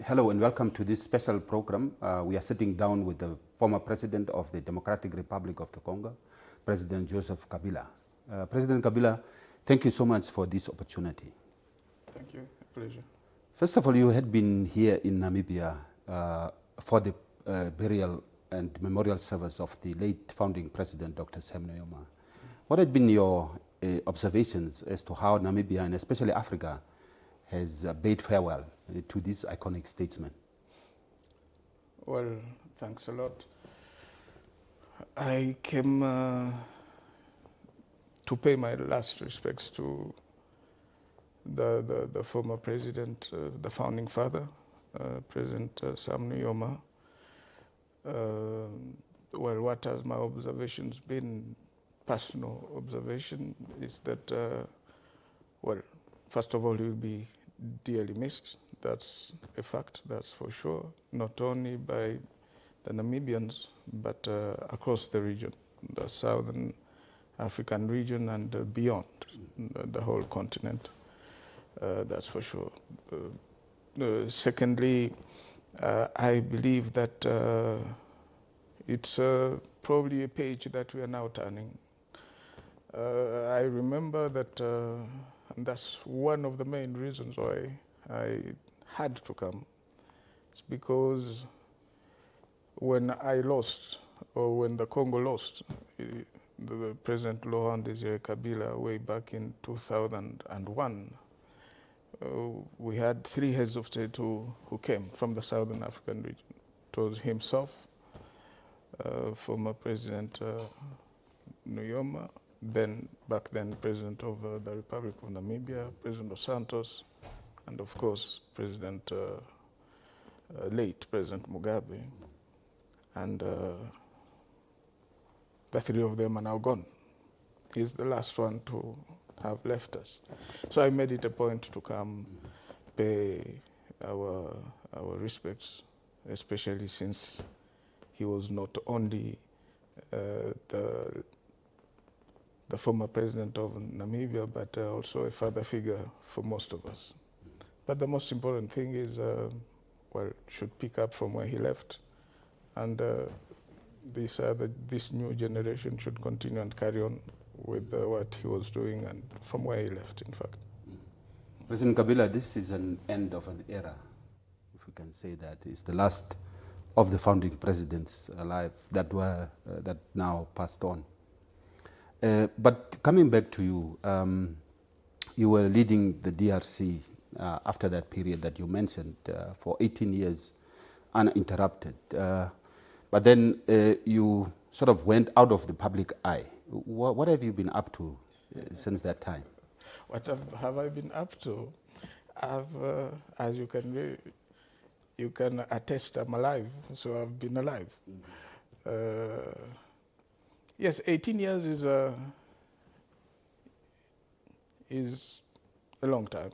Hello and welcome to this special program. We are sitting down with the former president of the Democratic Republic of the Congo, President Joseph Kabila. President Kabila, thank you so much for this opportunity. Thank you, a pleasure. First of all, you had been here in Namibia for the burial and memorial service of the late founding president, Dr. Sam Nujoma. What had been your observations as to how Namibia and especially Africa has bade farewell to this iconic statesman? Well, thanks a lot. I came to pay my last respects to the former president, the founding father, President Sam Nujoma. Well, what has my observations been? Personal observation is that, well, first of all, he will be dearly missed. That's a fact, that's for sure, not only by the Namibians, but across the region, the Southern African region and beyond, the whole continent, that's for sure. Secondly, I believe that it's probably a page that we are now turning. I remember that, and that's one of the main reasons why I had to come. It's because when I lost, or when the Congo lost, the President Laurent Desire Kabila way back in 2001, we had three heads of state who came from the Southern African region. It was himself, former President Nujoma, back then President of the Republic of Namibia, President of Santos, and of course late President Mugabe. And the three of them are now gone. He's the last one to have left us. So I made it a point to come pay our respects, especially since he was not only the former president of Namibia, but also a father figure for most of us. But the most important thing is, well, should pick up from where he left, and this new generation should continue and carry on with what he was doing and from where he left, in fact. President Kabila, this is an end of an era, if we can say that. It's the last of the founding presidents alive that now passed on. But coming back to you, you were leading the DRC after that period that you mentioned for 18 years uninterrupted. But then you sort of went out of the public eye. What have you been up to since that time? What have I been up to? As you can attest, I'm alive, so I've been alive. Yes, 18 years is a long time.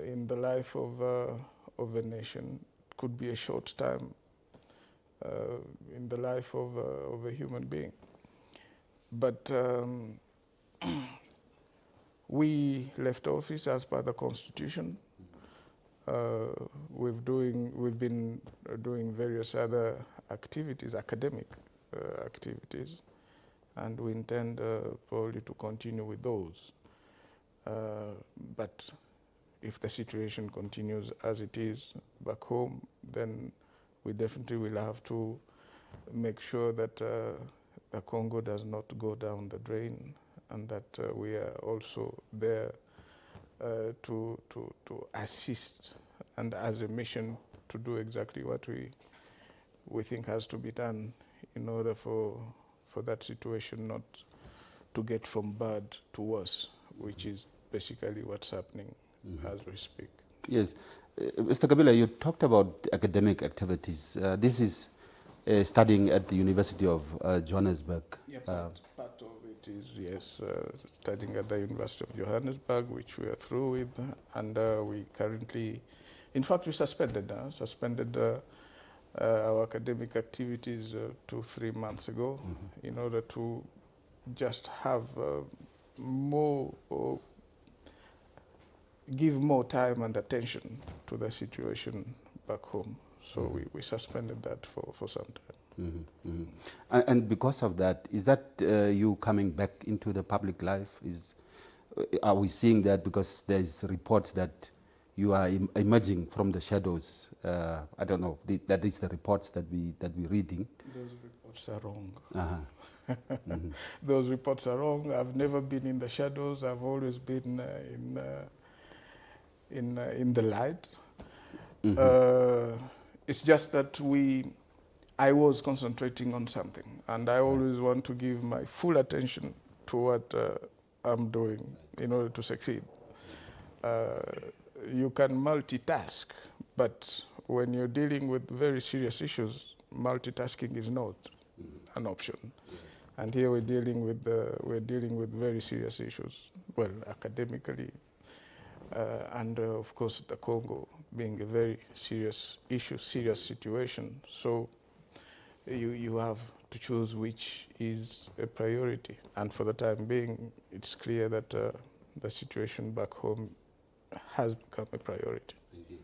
In the life of a nation, it could be a short time in the life of a human being. But we left office as per the Constitution. We've been doing various other activities, academic activities, and we intend probably to continue with those. But if the situation continues as it is back home, then we definitely will have to make sure that the Congo does not go down the drain, and that we are also there to assist and as a mission to do exactly what we think has to be done in order for that situation not to get from bad to worse, which is basically what's happening as we speak. Yes. Mr. Kabila, you talked about academic activities. This is studying at the University of Johannesburg. Yeah, part of it is, yes, studying at the University of Johannesburg, which we are through with, and we currently, in fact, we suspended our academic activities 2-3 months ago in order to just have more give more time and attention to the situation back home. So we suspended that for some time. And because of that, is that you coming back into the public life? Are we seeing that because there's reports that you are emerging from the shadows? I don't know. That is the reports that we're reading. Those reports are wrong. Uh-huh. Those reports are wrong. I've never been in the shadows. I've always been in the light. It's just that I was concentrating on something, and I always want to give my full attention to what I'm doing in order to succeed. You can multitask, but when you're dealing with very serious issues, multitasking is not an option. And here we're dealing with very serious issues. Well, academically, and of course the Congo being a very serious issue, serious situation. So you have to choose which is a priority. And for the time being, it's clear that the situation back home has become a priority. Indeed.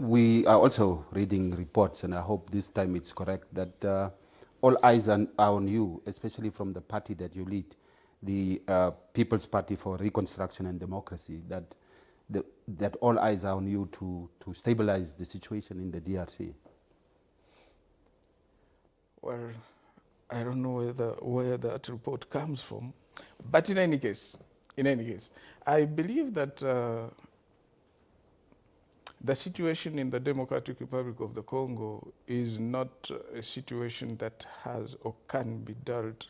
We are also reading reports, and I hope this time it's correct, that all eyes are on you, especially from the party that you lead, the People's Party for Reconstruction and Democracy, that all eyes are on you to stabilize the situation in the DRC. Well, I don't know where that report comes from, but in any case, I believe that the situation in the Democratic Republic of the Congo is not a situation that has or can be dealt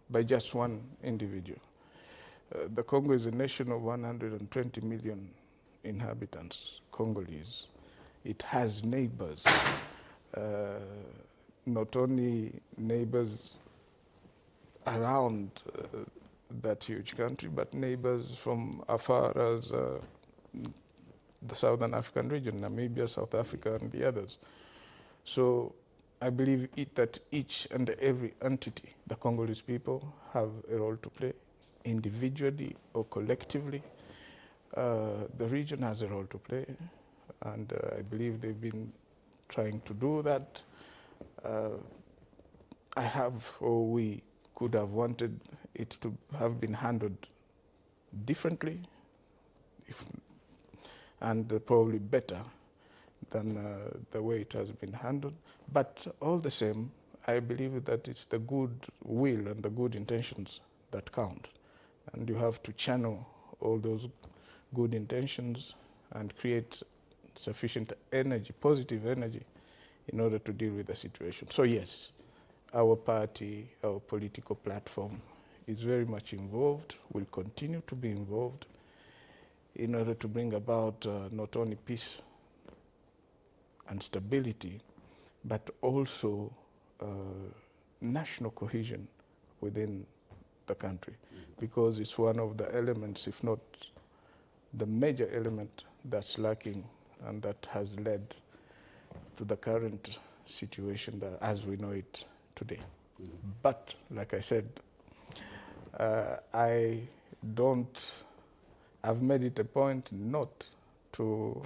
by just one individual. The Congo is a nation of 120 million inhabitants, Congolese. It has neighbors, not only neighbors around that huge country, but neighbors from as far as the Southern African region, Namibia, South Africa, and the others. So I believe that each and every entity, the Congolese people, have a role to play, individually or collectively. The region has a role to play, and I believe they've been trying to do that. We could have wanted it to have been handled differently, and probably better than the way it has been handled. But all the same, I believe that it's the good will and the good intentions that count. And you have to channel all those good intentions and create sufficient energy, positive energy, in order to deal with the situation. So yes, our party, our political platform is very much involved, will continue to be involved in order to bring about not only peace and stability, but also national cohesion within the country, because it's one of the elements, if not the major element, that's lacking and that has led to the current situation as we know it today. But like I said, I've made it a point not to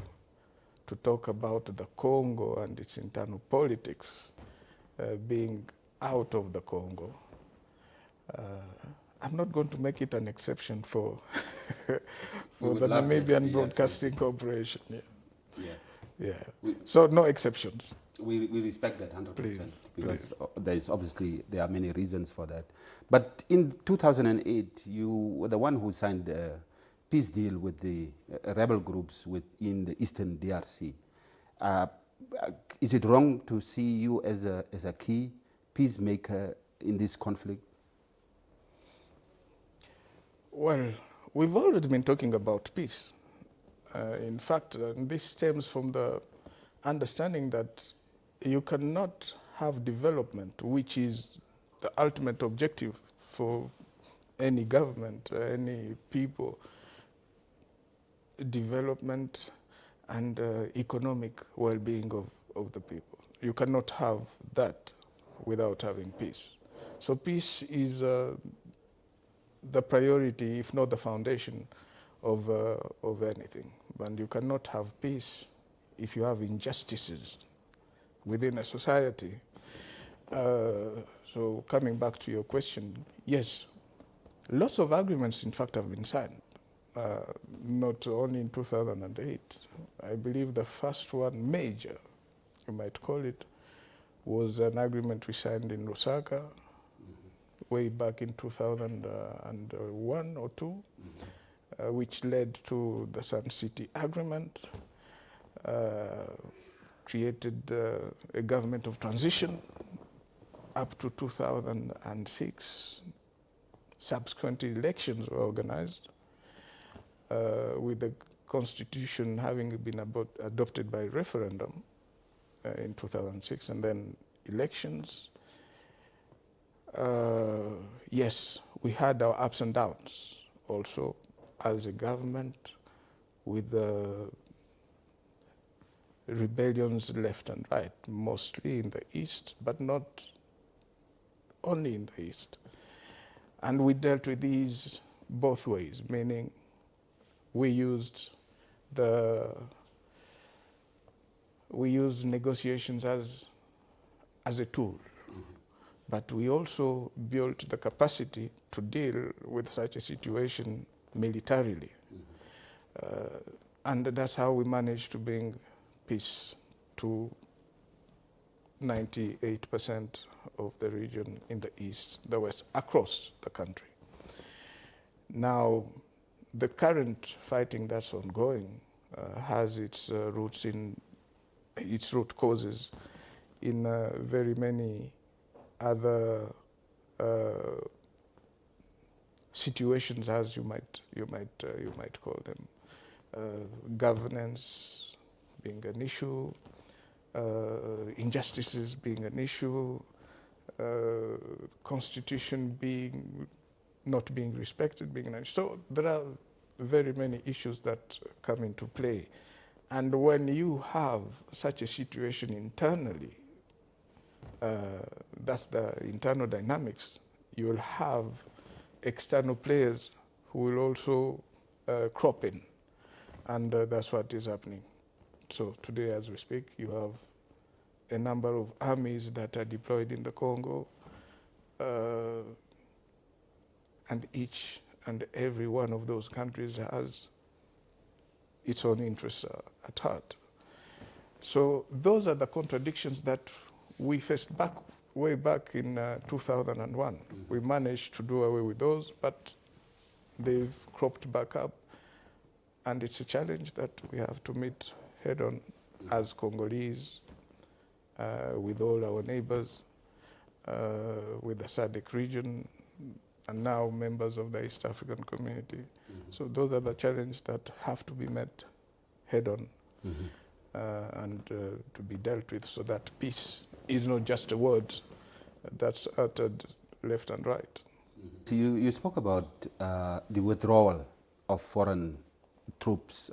talk about the Congo and its internal politics being out of the Congo. I'm not going to make it an exception for the Namibian Broadcasting Corporation. So no exceptions. We respect that 100%, Please, because there are many reasons for that. But in 2008, you were the one who signed a peace deal with the rebel groups within the eastern DRC. Is it wrong to see you as a key peacemaker in this conflict? Well, we've already been talking about peace. In fact, this stems from the understanding that you cannot have development, which is the ultimate objective for any government, any people, development and economic well-being of the people. You cannot have that without having peace. So peace is the priority, if not the foundation, of anything. And you cannot have peace if you have injustices within a society. So coming back to your question, yes, lots of agreements, in fact, have been signed, not only in 2008. I believe the first one, major, you might call it, was an agreement we signed in Lusaka way back in 2001 or 2, which led to the Sun City Agreement, created a government of transition up to 2006. Subsequent elections were organized, with the constitution having been adopted by referendum in 2006, and then elections. Yes, we had our ups and downs also as a government, with rebellions left and right, mostly in the east, but not only in the east. And we dealt with these both ways, meaning we used negotiations as a tool, but we also built the capacity to deal with such a situation militarily. And that's how we managed to bring peace to 98% of the region in the east, the west, across the country. Now, the current fighting that's ongoing has its root causes in very many other situations, as you might call them. Governance being an issue, injustices being an issue, constitution not being respected being an issue. So there are very many issues that come into play. And when you have such a situation internally, that's the internal dynamics, you will have external players who will also crop in. And that's what is happening. So today, as we speak, you have a number of armies that are deployed in the Congo, and each and every one of those countries has its own interests at heart. So those are the contradictions that we faced way back in 2001. We managed to do away with those, but they've cropped back up, and it's a challenge that we have to meet head on as Congolese, with all our neighbors, with the SADC region, and now members of the East African community. So those are the challenges that have to be met head on, and to be dealt with, so that peace is not just a word that's uttered left and right. So you spoke about the withdrawal of foreign troops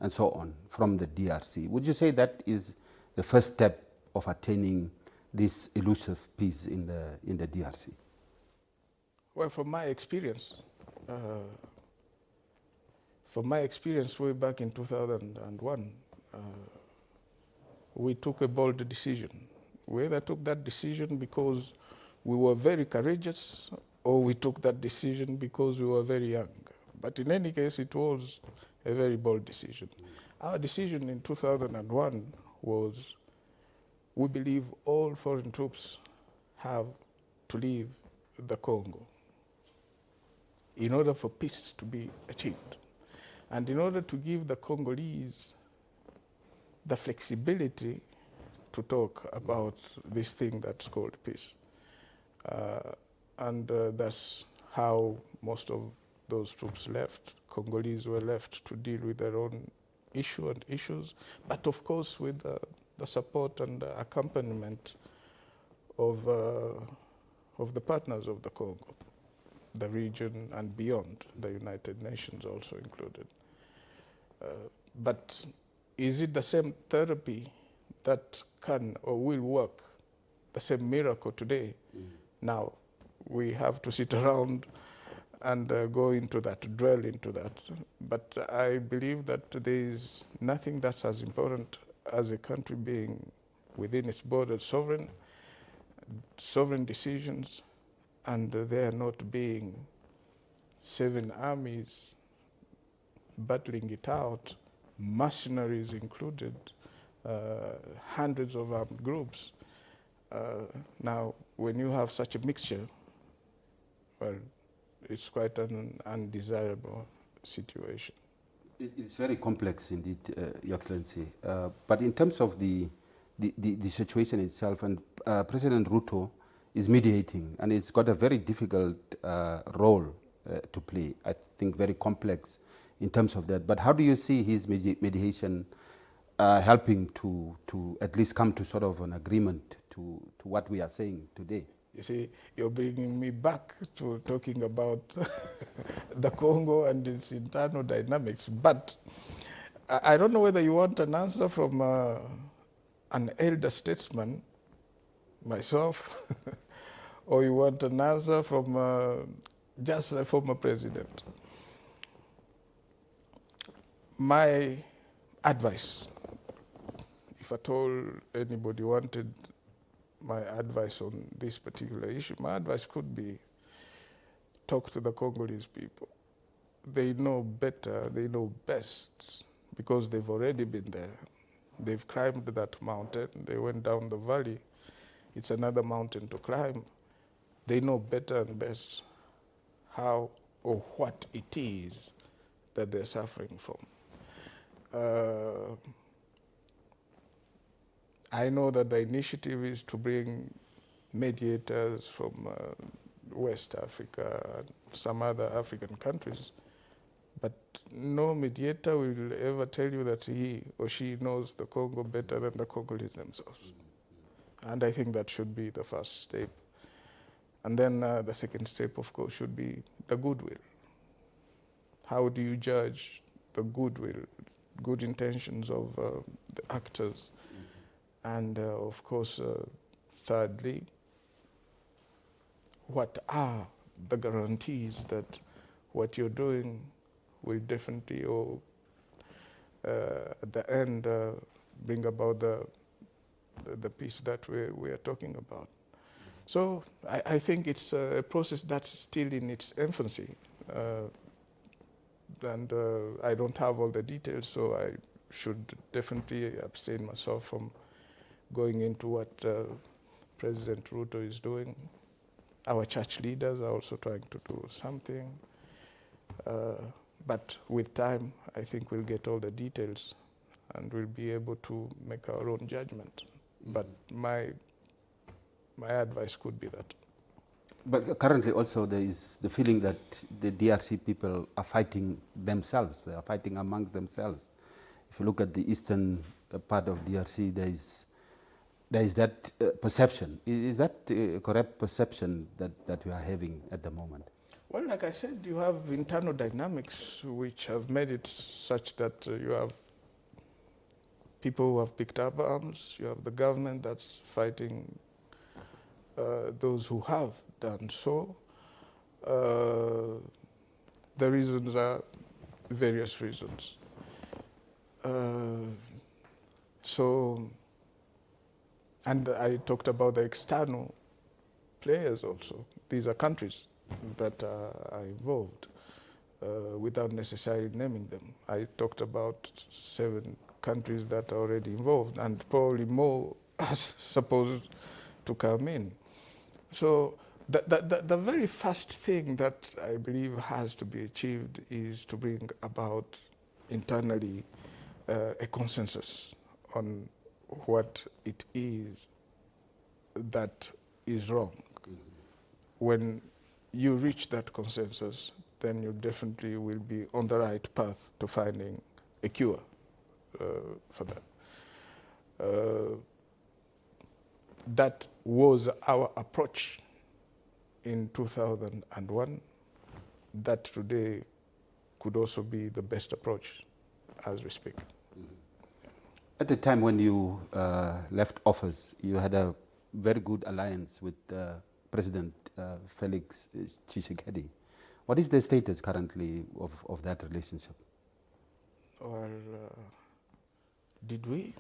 and so on from the DRC. Would you say that is the first step of attaining this elusive peace in the DRC? Well, from my experience way back in 2001, we took a bold decision. We either took that decision because we were very courageous, or we took that decision because we were very young. But in any case, it was a very bold decision. Our decision in 2001 was, we believe all foreign troops have to leave the Congo in order for peace to be achieved. And in order to give the Congolese the flexibility to talk about this thing that's called peace. And that's how most of those troops left. Congolese were left to deal with their own issues, but of course with the support and the accompaniment of the partners of the Congo, the region and beyond, the United Nations also included. But is it the same therapy that can or will work, the same miracle today? Now, we have to sit around and go into that, dwell into that. But I believe that there is nothing that's as important as a country being within its borders, sovereign decisions, and there not being 7 armies battling it out, mercenaries included, hundreds of armed groups. Now, when you have such a mixture, well, it's quite an undesirable situation. It's very complex indeed, Your Excellency. But in terms of the situation itself, and President Ruto is mediating, and it's got a very difficult role to play. I think very complex in terms of that. But how do you see his mediation helping to at least come to sort of an agreement to what we are saying today? You see, you're bringing me back to talking about the Congo and its internal dynamics. But I don't know whether you want an answer from an elder statesman, myself, or you want an answer from just a former president. My advice, if at all anybody wanted my advice on this particular issue, my advice could be talk to the Congolese people. They know better, they know best, because they've already been there. They've climbed that mountain, they went down the valley. It's another mountain to climb. They know better and best how or what it is that they're suffering from. I know that the initiative is to bring mediators from West Africa and some other African countries, but no mediator will ever tell you that he or she knows the Congo better than the Congolese themselves. And I think that should be the first step. And then the second step, of course, should be the goodwill. How do you judge the goodwill, good intentions of the actors? And of course, thirdly, what are the guarantees that what you're doing will definitely, or at the end, bring about the peace that we are talking about? So I think it's a process that's still in its infancy. And I don't have all the details, so I should definitely abstain myself from going into what President Ruto is doing. Our church leaders are also trying to do something. But with time, I think we'll get all the details and we'll be able to make our own judgment. But my advice could be that. But currently also there is the feeling that the DRC people are fighting themselves. They are fighting amongst themselves. If you look at the eastern part of DRC, there is that perception. Is that a correct perception that we are having at the moment? Well, like I said, you have internal dynamics which have made it such that you have people who have picked up arms, you have the government that's fighting those who have done so. The reasons are various reasons. And I talked about the external players also. These are countries that are involved without necessarily naming them. I talked about 7 countries that are already involved, and probably more are supposed to come in. So the very first thing that I believe has to be achieved is to bring about internally a consensus on what it is that is wrong. When you reach that consensus, then you definitely will be on the right path to finding a cure for that. That was our approach in 2001. That today could also be the best approach as we speak. At the time when you left office, you had a very good alliance with President Felix Tshisekedi. What is the status currently of that relationship? Well, did we?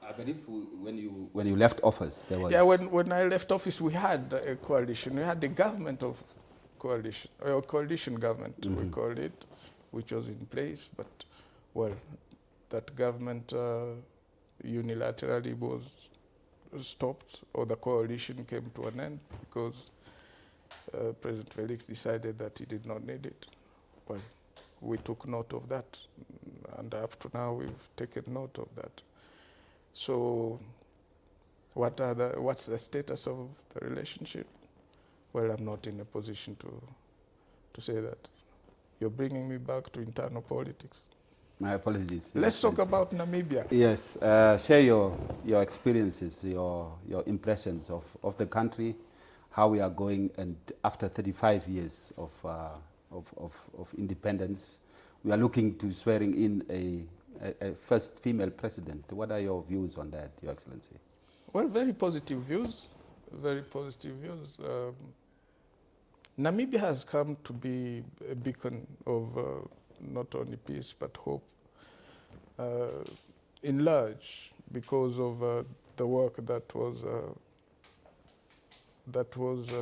I believe when you left office, there was... Yeah, when I left office, we had a coalition. We had the government of coalition, or coalition government, we called it, which was in place. But, well, that government unilaterally was stopped, or the coalition came to an end because President Felix decided that he did not need it. Well, we took note of that, and up to now we've taken note of that. So what's the status of the relationship? Well, I'm not in a position to say that. You're bringing me back to internal politics. My apologies. Let's talk about Namibia. Yes, share your experiences, your impressions of the country, how we are going, and after 35 years of independence, we are looking to swearing in a first female president. What are your views on that, Your Excellency? Well, very positive views, very positive views. Namibia has come to be a beacon of not only peace but hope, in large, because of the work that was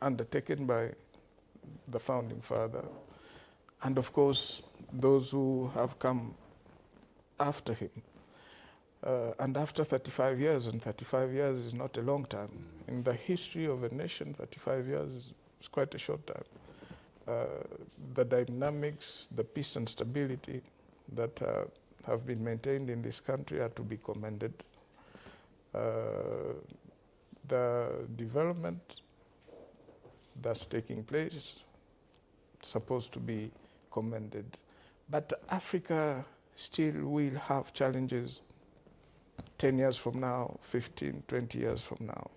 undertaken by the founding father, and of course those who have come after him. And after 35 years, and 35 years is not a long time. In the history of a nation, 35 years is quite a short time. The dynamics, the peace and stability that have been maintained in this country are to be commended. The development that's taking place is supposed to be commended. But Africa still will have challenges 10 years from now, 15, 20 years from now.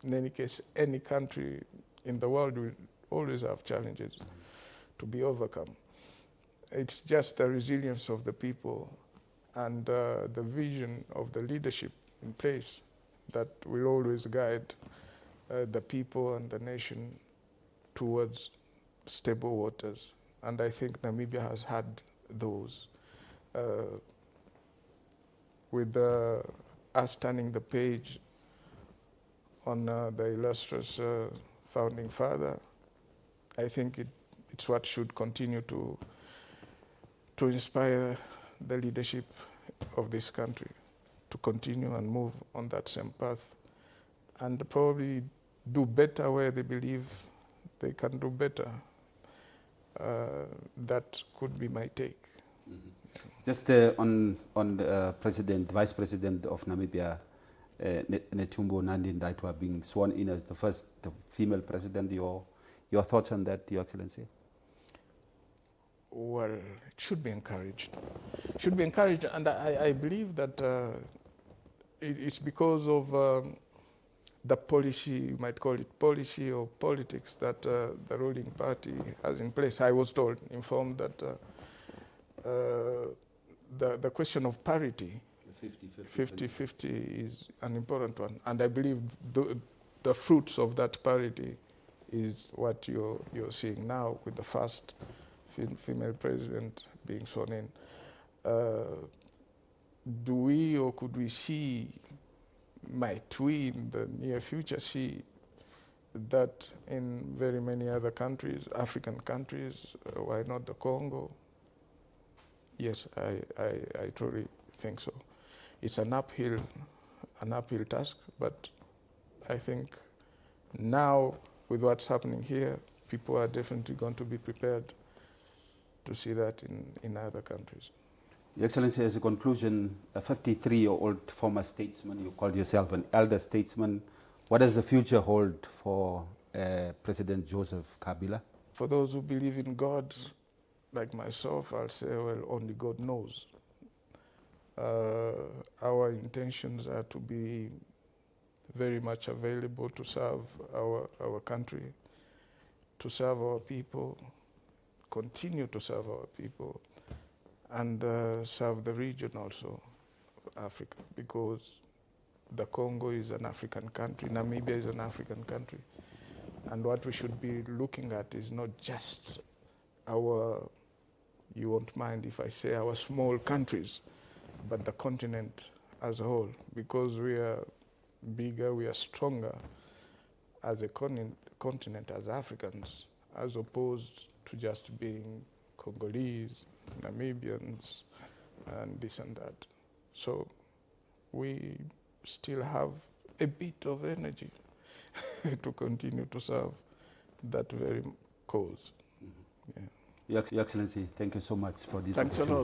In any case, any country in the world will always have challenges to be overcome. It's just the resilience of the people and the vision of the leadership in place that will always guide the people and the nation towards stable waters. And I think Namibia has had those. With us turning the page on the illustrious founding father, I think it's what should continue to inspire the leadership of this country to continue and move on that same path, and probably do better where they believe they can do better. That could be my take. Just on Vice President of Namibia, Netumbo Nandi-Ndaitwah, being sworn in as the first female president. Your thoughts on that, Your Excellency? Well, it should be encouraged. It should be encouraged, and I believe that it's because of the policy, you might call it policy or politics, that the ruling party has in place. I was informed that the question of parity, 50-50 is an important one. And I believe the fruits of that parity is what you're seeing now with the first female president being sworn in. Do we, or could we see, might we in the near future see that in very many other countries, African countries, why not the Congo? Yes, I truly think so. It's an uphill task, but I think now with what's happening here, people are definitely going to be prepared to see that in other countries. Your Excellency, as a conclusion, a 53-year-old former statesman, you called yourself an elder statesman. What does the future hold for President Joseph Kabila? For those who believe in God, like myself, I'll say, well, only God knows. Our intentions are to be very much available to serve our country, to serve our people, continue to serve our people, and serve the region also, Africa, because the Congo is an African country, Namibia is an African country. And what we should be looking at is not just our, you won't mind if I say our small countries, but the continent as a whole, because we are bigger, we are stronger as a continent as Africans, as opposed to just being Congolese, Namibians, and this and that. So we still have a bit of energy to continue to serve that very cause. Mm-hmm. Yeah. Your Excellency, thank you so much for this Thanks opportunity. a lot.